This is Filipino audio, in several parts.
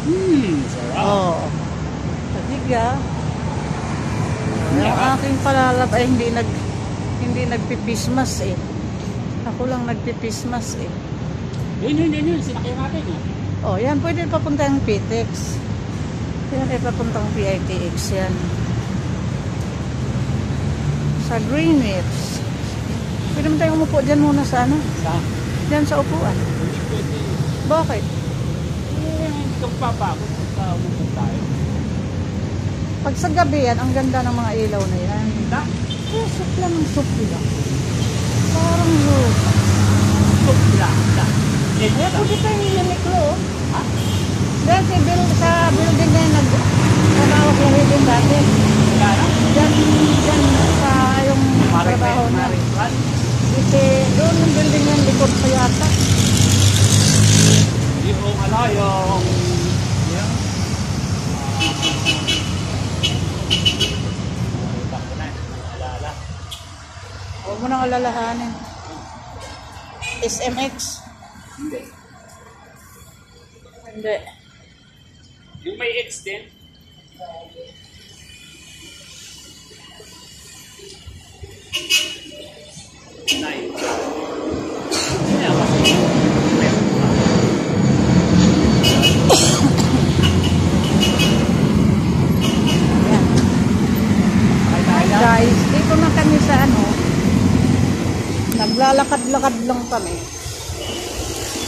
Sarap. Oo. Kadiga. Yung aking palalab ay hindi nagpipismas eh. Ako lang nagpipismas eh. Yun. Sinakyan natin. Oh, yan. Pwede papuntang PTX. Yan ay papuntang PITX yan. Sa Greenwich. Pwede mo tayong umupo dyan muna sa ano? Dyan sa upuan. Bakit? Hindi kang papakot sa umupo tayo. Pag sa gabi yan, ang ganda ng mga ilaw na yan. Soup lang ang soup lang. Parang lupa. Soup lang. Kaya pwede tayong Uniqlo. Ha? Dahil sa building na yun, nagtrabaho ko rin dati. Diyan sa yung trabaho na. Kasi doon yung building na likod pa yata. Yung huwag mo nang alalahanin. SMX? Hindi. Yung may X din. Nine. Guys, dito na kami sa ano, naglalakad-lakad lang kami.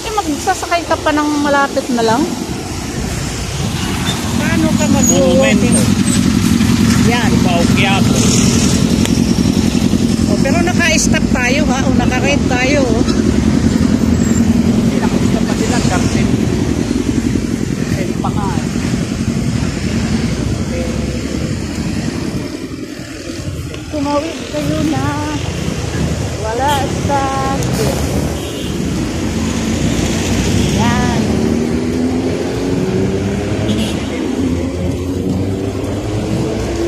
Eh, magsasakay ka pa ng malapit na lang. Paano ka mag-walking? Yan. Oh, pero naka-stop tayo ha, o naka-ride tayo. Naka-stop pa sila, Garden. Kasi pa nga. Tumawid kayo na. Wala stop. Yan.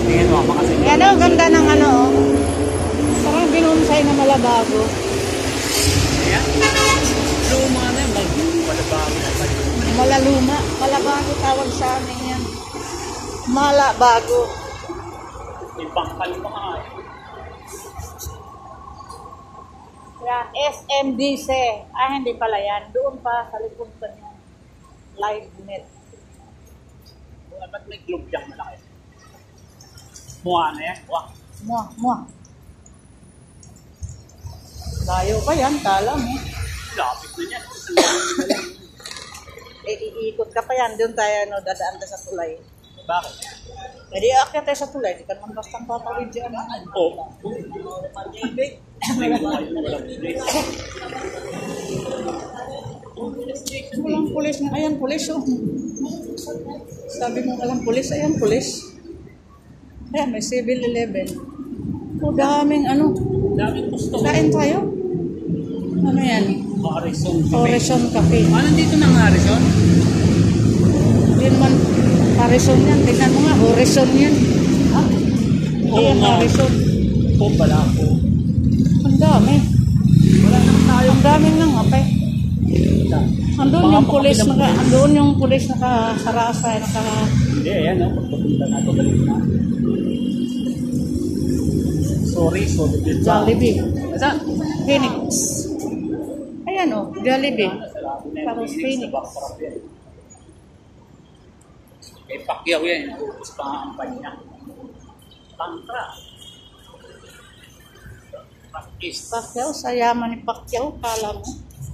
Tingnan mo, makasin. Yan o, ganda ng ano. Parang binunsay na malabago. Ayan. Luma na yun. Malabago. Malaluma. Malabago tawag sa amin yan. Malabago. May bangkal pa nga eh. Yan, SMDC. Ah, hindi pala yan. Doon pa sa likod pa niya. Live net. Ba't may globe dyan malaki? Mukha na yan. Muah. Layo pa yan, kala mo. Lapit na yan. Iikot ka pa yan. Doon tayo, no, dadaan ka sa tulay. Bakit? Pwede aakyat tayo sa tulay. Di ka naman bastang papawid dyan. Oo. Hindi. Walang pulis na. Ayan, pulis oh. Sabi mo walang pulis. Ayan, pulis. Ayan, may 7-Eleven. O, daming ano. Daming gusto. Kain tayo. Ano yan? Harrison. Horizon Cafe. Ano dito ng Harrison? Hindi naman Harrison yan. Tignan mo nga, Horizon yan. Ha? Ayan, Harrison. Oo pala ako. Ang dami. Wala naman tayo. Ang daming nang apay. Andun yung pulis nakasarasa, Hindi, ayan o. Pagpapunta na ito balik na. Sorry. Jollibee. Saan? Phoenix. Ayan o, Jollibee. Parang Phoenix. May Pacquiao yan. Tapos pangampay niya. Tantra. Practice. Pacquiao, sa yaman ni Pacquiao, kala mo.